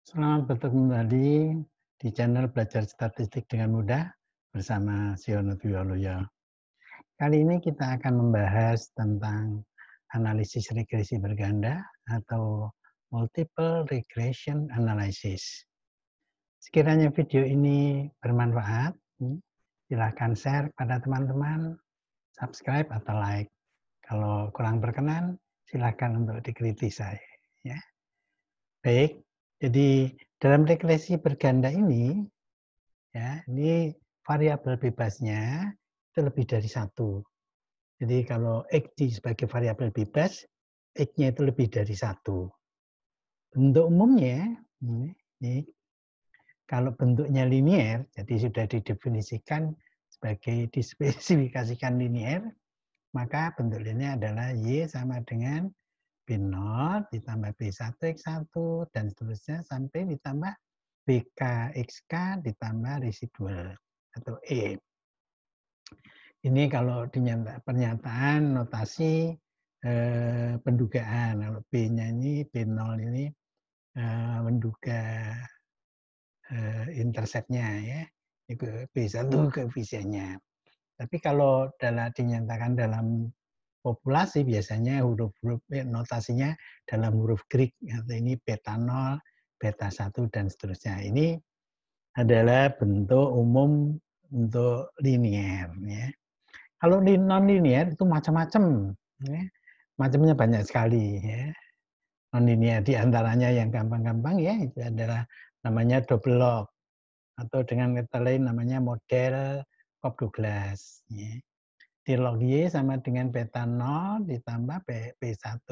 Selamat bertemu kembali di channel Belajar Statistik dengan Mudah bersama Siono Dwioloyo. Kali ini kita akan membahas tentang analisis regresi berganda atau multiple regression analysis. Sekiranya video ini bermanfaat, silahkan share pada teman-teman, subscribe atau like. Kalau kurang berkenan, silahkan untuk dikritik saya. Ya. Baik, jadi dalam regresi berganda ini, ya, ini variabel bebasnya itu lebih dari satu. Jadi kalau X sebagai variabel bebas, X-nya itu lebih dari satu. Bentuk umumnya, ini kalau bentuknya linier, jadi sudah didefinisikan sebagai dispesifikasikan linier, maka bentuk linier adalah Y sama dengan B0 ditambah B1 X1 dan seterusnya sampai ditambah BK XK ditambah residual atau E. Ini kalau pernyataan notasi pendugaan. Kalau B-nya ini B0 ini menduga interceptnya ya. Itu B1 koefisiennya. Tapi kalau dinyatakan dalam populasi biasanya huruf-huruf notasinya dalam huruf Greek atau ini beta 0, beta 1 dan seterusnya. Ini adalah bentuk umum untuk linier ya. Kalau non linier itu macam-macam ya. Macamnya banyak sekali ya. Non linier di antaranya yang gampang-gampang ya itu adalah namanya double log atau dengan kata lain namanya model Cobb-Douglas ya. Di log Y sama dengan beta 0 ditambah B1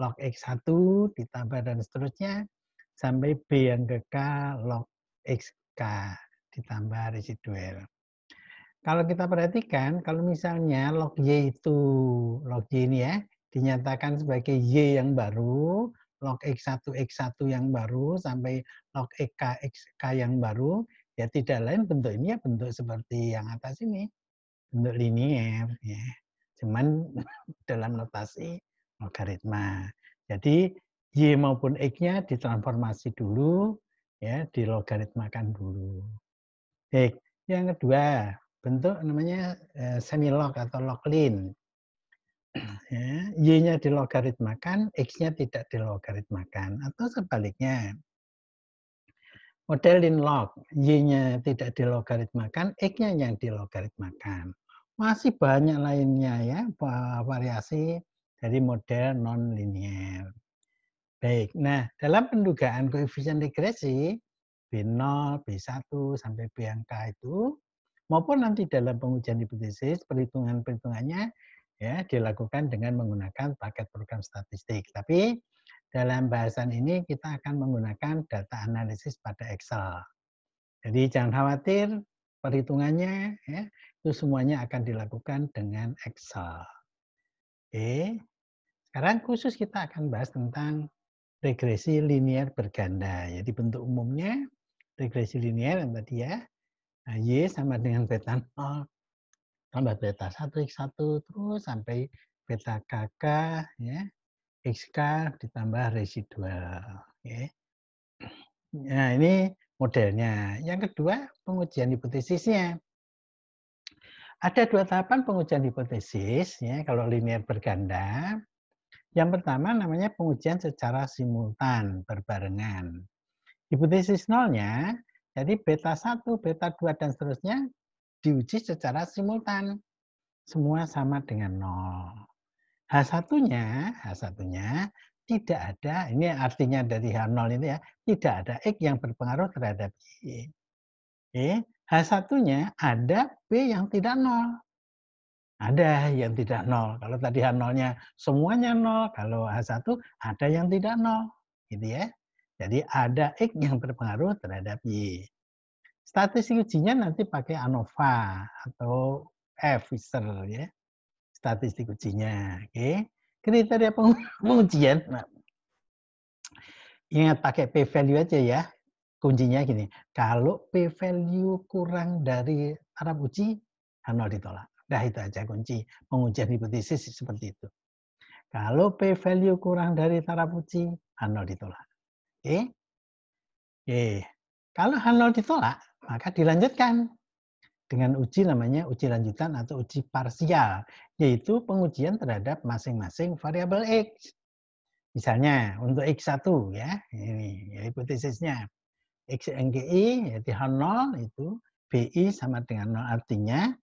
log X1 ditambah dan seterusnya sampai B yang ke K log XK ditambah residual. Kalau kita perhatikan, kalau misalnya log Y itu, log Y ini ya, dinyatakan sebagai Y yang baru, log X1 yang baru, sampai log EK XK yang baru, ya tidak lain bentuk ini ya bentuk seperti yang atas ini, bentuk linier. Ya. Cuman dalam notasi logaritma. Jadi Y maupun X-nya ditransformasi dulu, ya, dilogaritmakan dulu. Baik, yang kedua, bentuk namanya semilog atau loglin. Ya, Y-nya dilogaritmakan, X-nya tidak dilogaritmakan. Atau sebaliknya, model log, Y-nya tidak dilogaritmakan, X-nya yang dilogaritmakan. Masih banyak lainnya ya, variasi dari model non-linear. Baik, nah dalam pendugaan koefisien regresi, B0, B1, sampai B angka itu, maupun nanti dalam pengujian hipotesis, perhitungannya ya dilakukan dengan menggunakan paket program statistik. Tapi dalam bahasan ini kita akan menggunakan data analisis pada Excel. Jadi jangan khawatir, perhitungannya ya, itu semuanya akan dilakukan dengan Excel. Oke, sekarang khusus kita akan bahas tentang regresi linier berganda. Jadi bentuk umumnya regresi linier yang tadi ya, Y sama dengan beta 0 tambah beta 1 X1 terus sampai beta KK ya, XK ditambah residual. Oke. Nah, ini modelnya. Yang kedua, pengujian hipotesisnya. Ada dua tahapan pengujian hipotesis ya kalau linier berganda. Yang pertama namanya pengujian secara simultan berbarengan. Hipotesis nolnya, jadi beta 1, beta 2 dan seterusnya diuji secara simultan. Semua sama dengan 0. H1-nya tidak ada, ini artinya dari H0 ini ya, tidak ada X yang berpengaruh terhadap Y. H1-nya ada B yang tidak 0. Ada yang tidak 0. Kalau tadi H0-nya semuanya 0, kalau H1 ada yang tidak 0. Gitu ya. Jadi ada X yang berpengaruh terhadap Y. Statistik ujinya nanti pakai ANOVA atau F Fisher ya. Statistik ujinya, oke. Kriteria pengujian, nah, ingat pakai P value aja ya. Kuncinya gini, kalau P value kurang dari taraf uji, H0 ditolak. Nah itu aja kunci pengujian hipotesis seperti itu. Kalau P value kurang dari taraf uji, H0 ditolak. Oke. Oke. Kalau H0 ditolak, maka dilanjutkan dengan uji namanya uji lanjutan atau uji parsial, yaitu pengujian terhadap masing-masing variabel X. Misalnya untuk X1 ya, ini ya, hipotesisnya. X yang GI yaitu H0 itu BI sama dengan 0 artinya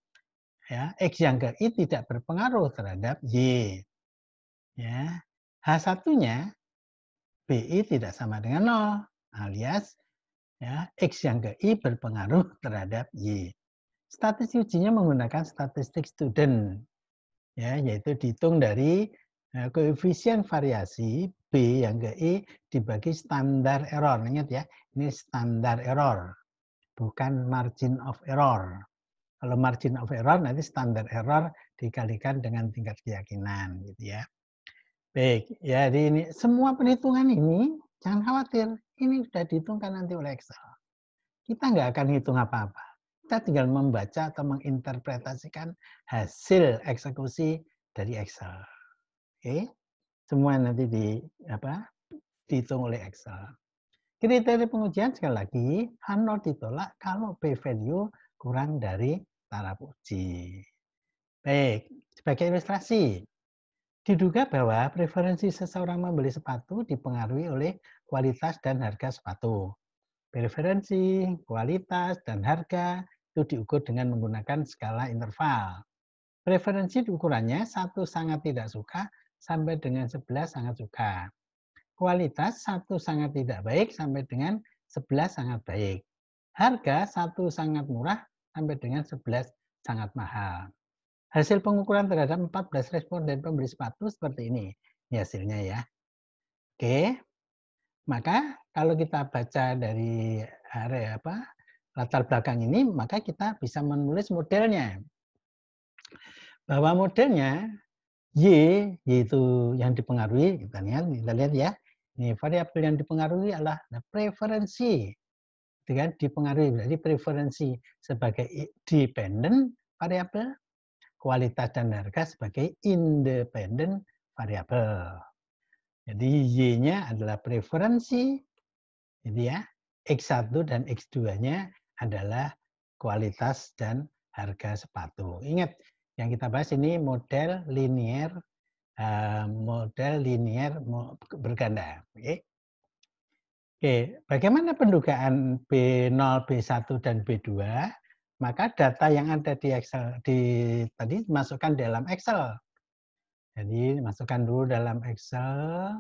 ya X yang ke I tidak berpengaruh terhadap Y. Ya. H1-nya BI tidak sama dengan 0 alias ya X yang ke I berpengaruh terhadap Y. Statistik ujinya menggunakan statistik student ya yaitu dihitung dari koefisien variasi B yang ke I dibagi standar error. Ingat ya, ini standar error, bukan margin of error. Kalau margin of error nanti standar error dikalikan dengan tingkat keyakinan gitu ya. Baik, jadi ini semua perhitungan ini jangan khawatir, ini sudah dihitungkan nanti oleh Excel. Kita nggak akan hitung apa-apa. Kita tinggal membaca atau menginterpretasikan hasil eksekusi dari Excel. Oke, semua nanti dihitung oleh Excel. Kriteria pengujian sekali lagi, H0 ditolak kalau P value kurang dari taraf uji. Baik, sebagai ilustrasi, diduga bahwa preferensi seseorang membeli sepatu dipengaruhi oleh kualitas dan harga sepatu. Preferensi, kualitas, dan harga itu diukur dengan menggunakan skala interval. Preferensi ukurannya 1 sangat tidak suka sampai dengan 11 sangat suka. Kualitas 1 sangat tidak baik sampai dengan 11 sangat baik. Harga 1 sangat murah sampai dengan 11 sangat mahal. Hasil pengukuran terhadap 14 responden pembeli sepatu seperti ini. Ini hasilnya ya. Oke. Maka kalau kita baca dari area latar belakang ini, maka kita bisa menulis modelnya. Bahwa modelnya Y, yaitu yang dipengaruhi, kita lihat ya. Ini variabel yang dipengaruhi adalah preferensi. Dengan dipengaruhi, berarti preferensi sebagai dependent variabel, kualitas dan harga sebagai independent variabel. Jadi Y-nya adalah preferensi, gitu ya. X1 dan X2-nya adalah kualitas dan harga sepatu. Ingat, yang kita bahas ini model linear berganda. Oke, bagaimana pendugaan B0, B1 dan B2? Maka data yang ada di Excel tadi masukkan dalam Excel. Jadi masukkan dulu dalam Excel.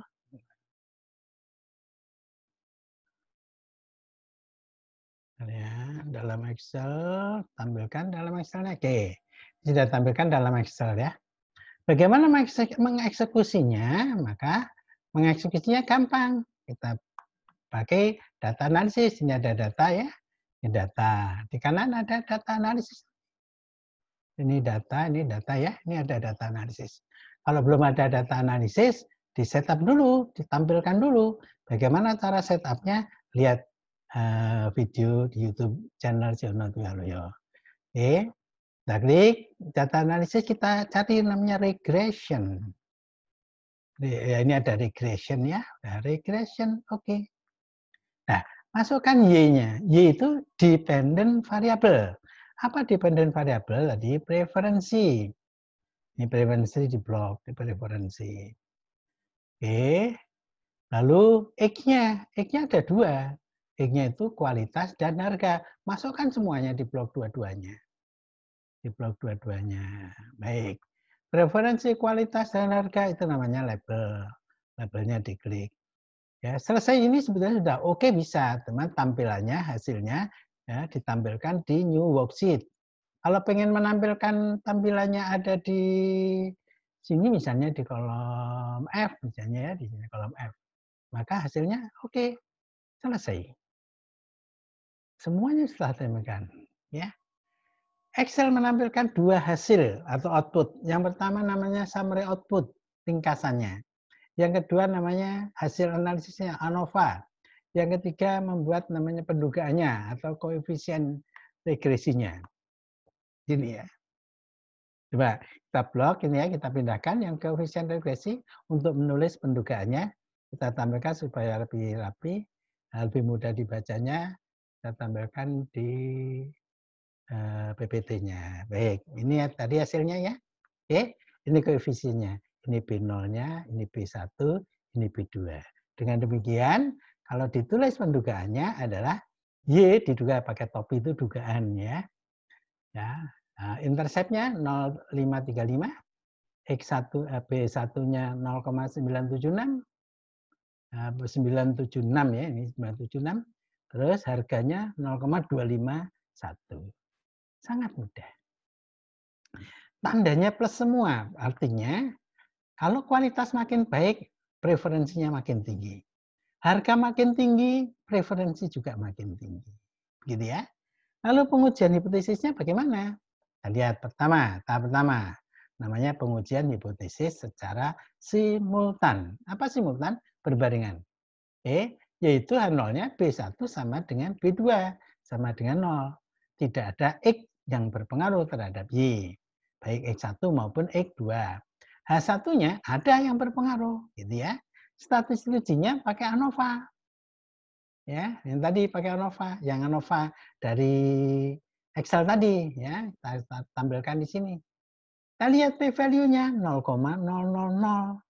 Ya, dalam Excel, tampilkan dalam Excelnya. Oke, sudah tampilkan dalam Excel ya. Bagaimana mengeksekusinya? Maka mengeksekusinya gampang. Kita pakai data analisis. Ini ada data ya. Ini data. Di kanan ada data analisis. Ini data ya. Ini ada data analisis. Kalau belum ada data analisis, di setup dulu, ditampilkan dulu. Bagaimana cara setupnya? Lihat video di YouTube channel Jono Tuhaluyo. Oke, kita klik data analisis, kita cari namanya regression. Ya, ini ada regression ya, regression, oke. Nah, masukkan Y-nya. Y itu dependent variable. Apa dependent variable? Tadi preferensi. Ini preferensi di blok, di preferensi. Oke. Lalu X-nya. X-nya ada 2. X-nya itu kualitas dan harga. Masukkan semuanya di blok dua-duanya. Di blok dua-duanya. Baik. Preferensi kualitas dan harga itu namanya label. Labelnya diklik. Ya, selesai ini sebetulnya sudah oke bisa, teman tampilannya hasilnya ya ditampilkan di new worksheet. Kalau pengen menampilkan tampilannya ada di sini misalnya di kolom F misalnya ya di sini kolom F. Maka hasilnya oke, selesai. Semuanya sudah ditemukan, ya. Excel menampilkan 2 hasil atau output. Yang pertama namanya summary output, ringkasannya. Yang kedua namanya hasil analisisnya, ANOVA. Yang ketiga membuat namanya pendugaannya atau koefisien regresinya. Ini ya. Coba kita blok ini ya, kita pindahkan yang koefisien regresi untuk menulis pendugaannya. Kita tampilkan supaya lebih rapi. Lebih mudah dibacanya, saya tampilkan di PPT-nya. Baik, ini ya tadi hasilnya ya. Oke, ini koefisiennya. Ini B0-nya, ini B1, ini B2. Dengan demikian, kalau ditulis pendugaannya adalah Y diduga pakai topi itu dugaan ya. Ya. Nah, interceptnya 0,535, X1 B1-nya 0,976, 976 ya, ini 976. Terus harganya 0,251. Sangat mudah. Tandanya plus semua, artinya kalau kualitas makin baik, preferensinya makin tinggi. Harga makin tinggi, preferensi juga makin tinggi. Gitu ya. Lalu pengujian hipotesisnya bagaimana? Kita lihat tahap pertama. Namanya pengujian hipotesis secara simultan. Apa simultan? Berbarengan. Yaitu H0-nya B1 sama dengan B2, sama dengan 0. Tidak ada X yang berpengaruh terhadap Y, baik X1 maupun X2. H1-nya ada yang berpengaruh, gitu ya. Statistik ujinya pakai ANOVA. Ya, yang tadi pakai ANOVA, yang ANOVA dari Excel tadi ya, kita tampilkan di sini. Kita lihat p-value-nya 0,000.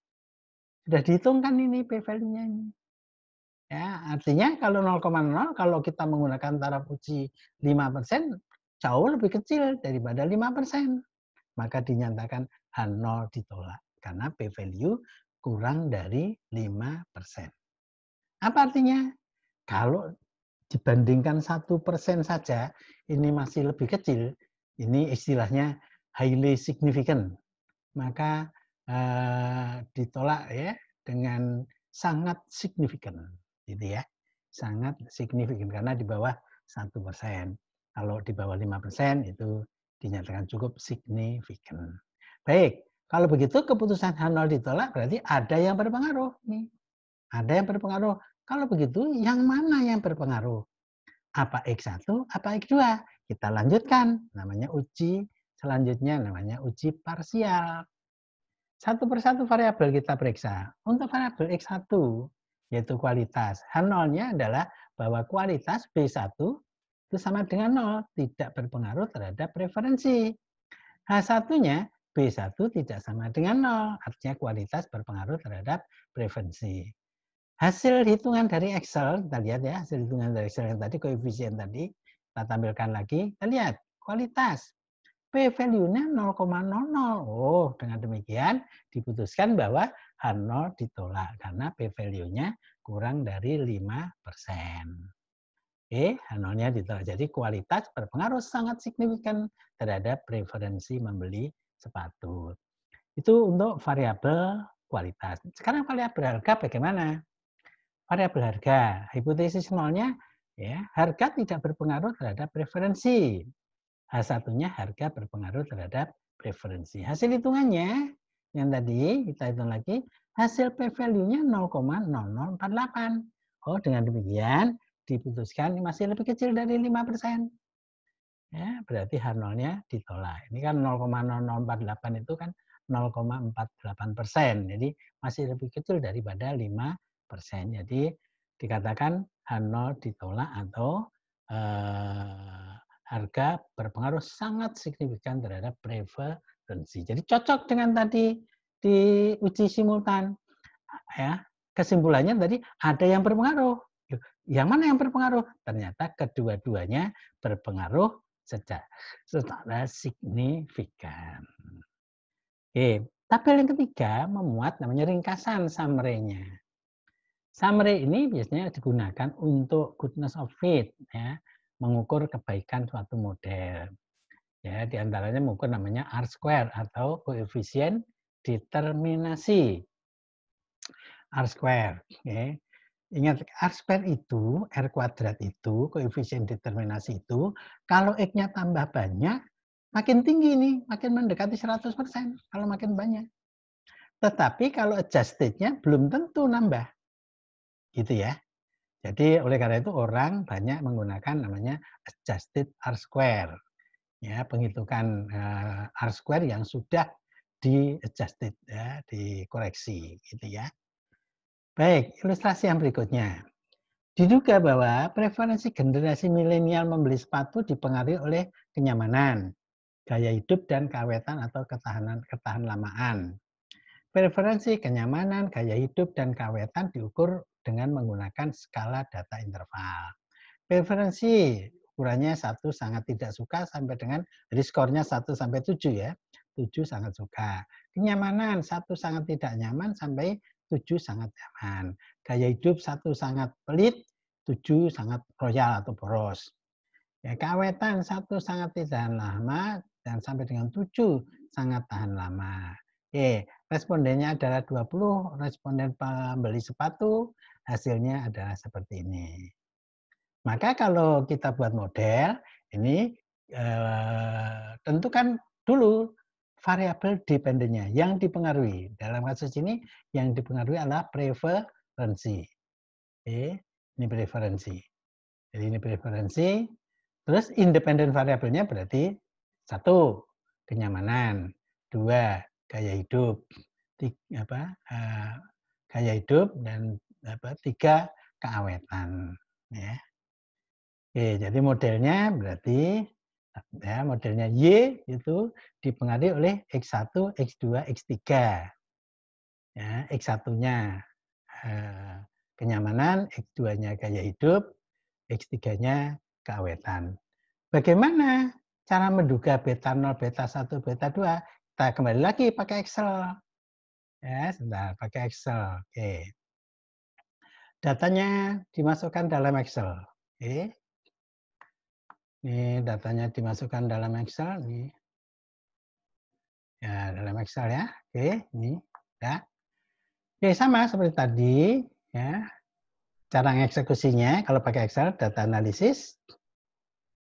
Sudah dihitungkan ini p-value-nya ini. Ya, artinya kalau 0,0 kalau kita menggunakan taraf uji 5% jauh lebih kecil daripada 5%. Maka dinyatakan H0 ditolak karena p-value kurang dari 5%. Apa artinya? Kalau dibandingkan 1% saja ini masih lebih kecil, ini istilahnya highly significant. Maka ditolak ya dengan sangat signifikan, gitu ya, sangat signifikan karena di bawah 1%. Kalau di bawah 5% itu dinyatakan cukup signifikan. Baik, kalau begitu keputusan H0 ditolak berarti ada yang berpengaruh nih, ada yang berpengaruh. Kalau begitu, yang mana yang berpengaruh? Apa X1, apa X2? Kita lanjutkan, namanya uji selanjutnya, namanya uji parsial. Satu persatu variabel kita periksa. Untuk variabel X1, yaitu kualitas. H0-nya adalah bahwa kualitas B1 itu sama dengan 0, tidak berpengaruh terhadap preferensi. H1-nya B1 tidak sama dengan 0, artinya kualitas berpengaruh terhadap preferensi. Hasil hitungan dari Excel, kita lihat ya, hasil hitungan dari Excel yang tadi, koefisien tadi, kita tampilkan lagi, kita lihat kualitas. P-value-nya 0,00. Oh, dengan demikian diputuskan bahwa H0 ditolak karena P-value-nya kurang dari 5%. H0-nya ditolak. Jadi kualitas berpengaruh sangat signifikan terhadap preferensi membeli sepatu. Itu untuk variabel kualitas. Sekarang variabel harga bagaimana? Variabel harga, hipotesis nolnya ya, harga tidak berpengaruh terhadap preferensi. H1-nya harga berpengaruh terhadap preferensi. Hasil hitungannya yang tadi kita hitung lagi, hasil p-value-nya 0,0048. Oh, dengan demikian diputuskan masih lebih kecil dari 5%. Ya, berarti H0-nya ditolak. Ini kan 0,0048 itu kan 0,48%. Jadi masih lebih kecil daripada 5%. Jadi dikatakan H0 ditolak atau harga berpengaruh sangat signifikan terhadap preferensi. Jadi cocok dengan tadi di uji simultan. Ya, kesimpulannya tadi ada yang berpengaruh. Yang mana yang berpengaruh? Ternyata kedua-duanya berpengaruh secara signifikan. Oke, tabel yang ketiga memuat namanya ringkasan summary-nya. Summary ini biasanya digunakan untuk goodness of fit, ya, mengukur kebaikan suatu model. Ya, diantaranya mengukur namanya R-square atau koefisien determinasi. R-square. Okay. Ingat, R-square itu, R kuadrat itu, koefisien determinasi itu, kalau X-nya tambah banyak, makin tinggi nih, makin mendekati 100%, kalau makin banyak. Tetapi kalau adjusted-nya belum tentu nambah. Gitu ya. Jadi oleh karena itu orang banyak menggunakan namanya adjusted R-square. Ya, penghitungan R-square yang sudah di-adjusted, ya, dikoreksi. Gitu ya. Baik, ilustrasi yang berikutnya. Diduga bahwa preferensi generasi milenial membeli sepatu dipengaruhi oleh kenyamanan, gaya hidup, dan keawetan atau ketahan lamaan. Preferensi kenyamanan, gaya hidup, dan keawetan diukur dengan menggunakan skala data interval. Preferensi ukurannya 1 sangat tidak suka sampai dengan, jadi skornya 1 sampai 7 ya. 7 sangat suka. Kenyamanan 1 sangat tidak nyaman sampai 7 sangat nyaman. Gaya hidup 1 sangat pelit, 7 sangat royal atau boros. Ya, keawetan 1 sangat tidak lama dan sampai dengan 7 sangat tahan lama. Oke, respondennya adalah 20 responden pembeli sepatu, hasilnya adalah seperti ini. Maka kalau kita buat model, ini tentukan dulu variabel dependennya yang dipengaruhi. Dalam kasus ini yang dipengaruhi adalah preferensi. Oke, ini preferensi. Jadi ini preferensi. Terus independen variabelnya berarti 1, kenyamanan, 2, gaya hidup, 3, gaya hidup, dan 3, keawetan. Ya. Oke, jadi modelnya berarti ya, modelnya Y itu dipengaruhi oleh X1, X2, X3. Ya, X1-nya kenyamanan, X2-nya gaya hidup, X3-nya keawetan. Bagaimana cara menduga beta 0, beta 1, beta 2? Kita kembali lagi pakai Excel. Ya, sebentar, pakai Excel. Oke. Datanya dimasukkan dalam Excel. Oke. Ini datanya dimasukkan dalam Excel. Nih. Ya, dalam Excel ya. Oke, ini ya. Oke, sama seperti tadi ya. Cara mengeksekusinya kalau pakai Excel, data analisis.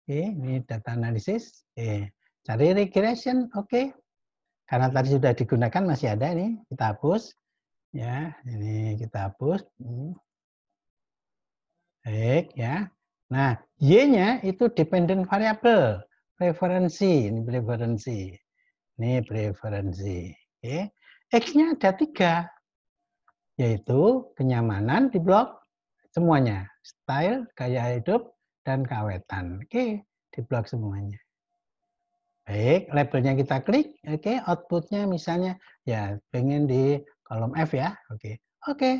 Oke, ini data analisis. Oke, cari regression. Oke. Karena tadi sudah digunakan masih ada ini, kita hapus. Ya, ini kita hapus. Baik ya. Nah, Y-nya itu dependent variable, preferensi, ini preferensi. Ini preferensi. Oke. X-nya ada 3, yaitu kenyamanan di blok semuanya, style, gaya hidup, dan keawetan. Oke, di blok semuanya. Baik, labelnya kita klik, oke, outputnya misalnya ya pengen di kolom F ya, oke,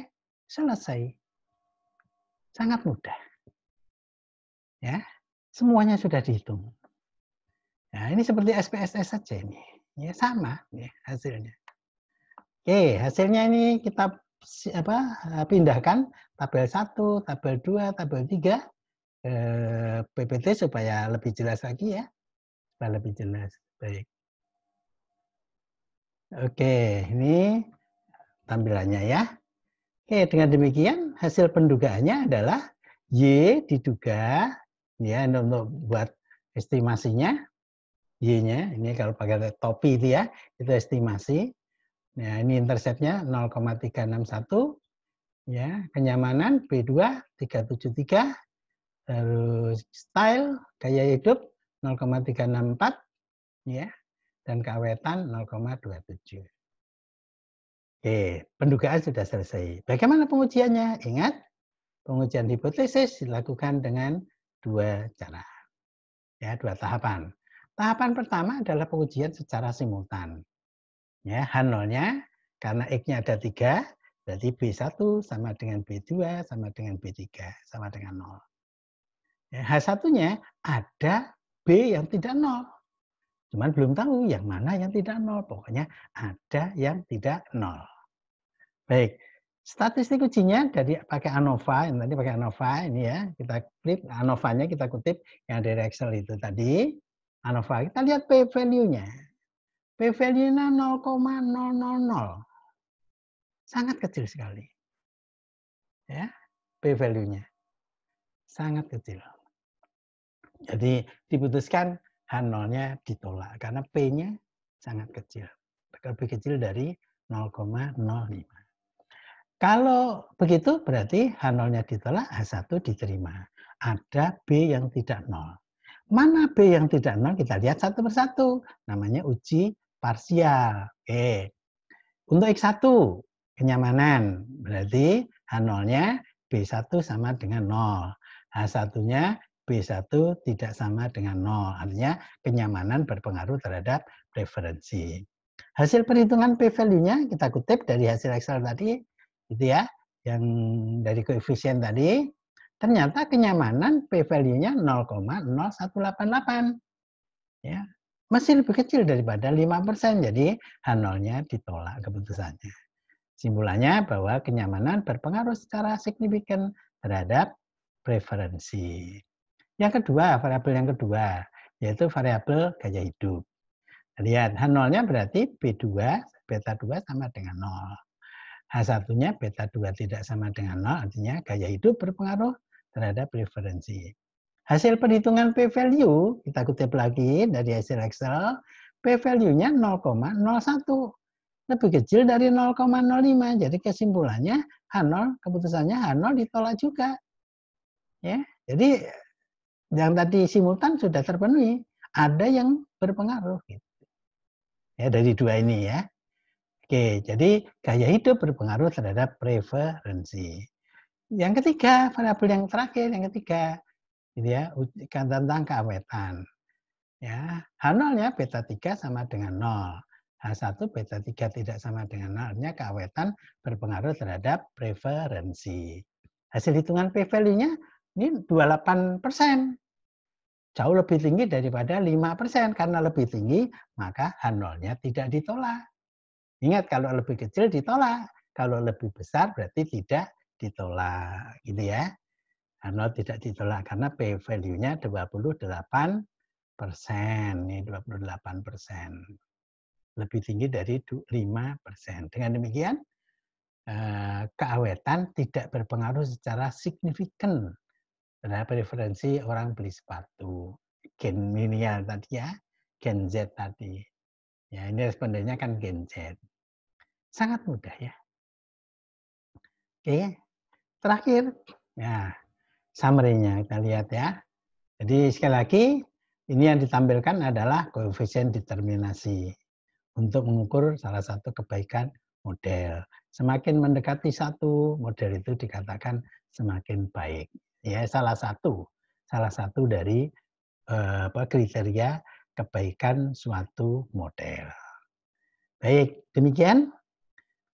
selesai. Sangat mudah. Ya, semuanya sudah dihitung. Nah, ini seperti SPSS saja ini. Ya, sama ya, hasilnya. Oke, hasilnya ini kita pindahkan tabel 1, tabel 2, tabel 3 PPT supaya lebih jelas lagi ya. Supaya lebih jelas. Baik. Oke, ini tampilannya ya. Oke, dengan demikian hasil pendugaannya adalah Y diduga ya untuk buat estimasinya Y-nya ini kalau pakai topi itu ya, itu estimasi. Nah, ini interceptnya 0,361 ya, kenyamanan B2 373, terus style gaya hidup 0,364 ya, dan keawetan 0,27. Oke, pendugaan sudah selesai. Bagaimana pengujiannya? Ingat, pengujian hipotesis dilakukan dengan 2 cara. Ya, 2 tahapan. Tahapan pertama adalah pengujian secara simultan. Ya, H0-nya karena X-nya ada 3, berarti B1 sama dengan B2 sama dengan B3 sama dengan 0. Ya, H1-nya ada B yang tidak 0. Cuman belum tahu yang mana yang tidak 0. Pokoknya ada yang tidak 0. Baik, statistik ujinya dari pakai ANOVA, yang tadi pakai ANOVA ini ya, kita klik ANOVA-nya kita kutip yang dari Excel itu tadi. ANOVA, kita lihat P-value-nya. P-value-nya 0,000. Sangat kecil sekali. Ya, P-value-nya. Sangat kecil. Jadi diputuskan H0-nya ditolak karena P-nya sangat kecil. Lebih kecil dari 0,05. Kalau begitu berarti H0-nya ditolak, H1 diterima. Ada B yang tidak 0. Mana B yang tidak 0? Kita lihat satu persatu. Namanya uji parsial. Oke. Untuk X1, kenyamanan. Berarti H0-nya B1 sama dengan 0. H1-nya B1 tidak sama dengan 0. Artinya kenyamanan berpengaruh terhadap preferensi. Hasil perhitungan p-value-nya kita kutip dari hasil Excel tadi, gitu ya, yang dari koefisien tadi, ternyata kenyamanan p-value-nya 0,0188. Ya, masih lebih kecil daripada 5%, jadi H0-nya ditolak keputusannya. Simpulannya bahwa kenyamanan berpengaruh secara signifikan terhadap preferensi. Yang kedua, variabel yang kedua, yaitu variabel gaya hidup. Lihat, H0-nya berarti B2, beta 2 sama dengan 0. H1-nya beta 2 tidak sama dengan 0, artinya gaya hidup berpengaruh terhadap preferensi. Hasil perhitungan p-value, kita kutip lagi dari hasil Excel, p-value-nya 0,01. Lebih kecil dari 0,05. Jadi kesimpulannya H0, keputusannya H0 ditolak juga. Ya, jadi yang tadi simultan sudah terpenuhi. Ada yang berpengaruh. Gitu. Ya, dari dua ini ya. Oke, jadi gaya hidup berpengaruh terhadap preferensi. Yang ketiga, variabel yang terakhir, yang ketiga, gitu ya, tentang keawetan. Ya, H0-nya beta 3 sama dengan 0. H1 beta 3 tidak sama dengan 0. Artinya keawetan berpengaruh terhadap preferensi. Hasil hitungan p-value-nya ini 28%. Jauh lebih tinggi daripada 5%. Karena lebih tinggi, maka H0-nya tidak ditolak. Ingat, kalau lebih kecil ditolak. Kalau lebih besar berarti tidak ditolak. Gitu ya. H0 tidak ditolak karena p-value-nya 28%. Ini 28%. Lebih tinggi dari 5%. Dengan demikian, keawetan tidak berpengaruh secara signifikan terhadap preferensi orang beli sepatu. Gen milenial tadi ya, Gen Z tadi. Ya, ini respondennya kan Gen Z. Sangat mudah ya. Oke, terakhir, ya summary-nya kita lihat ya. Jadi sekali lagi, ini yang ditampilkan adalah koefisien determinasi untuk mengukur salah satu kebaikan model. Semakin mendekati satu, model itu dikatakan semakin baik. Ya, salah satu dari kriteria kebaikan suatu model. Baik, demikian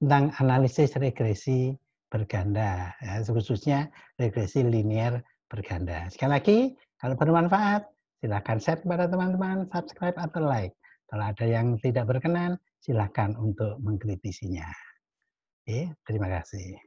tentang analisis regresi berganda, ya, khususnya regresi linear berganda. Sekali lagi, kalau bermanfaat, silakan share kepada teman-teman, subscribe atau like. Kalau ada yang tidak berkenan, silakan untuk mengkritisinya. Oke, terima kasih.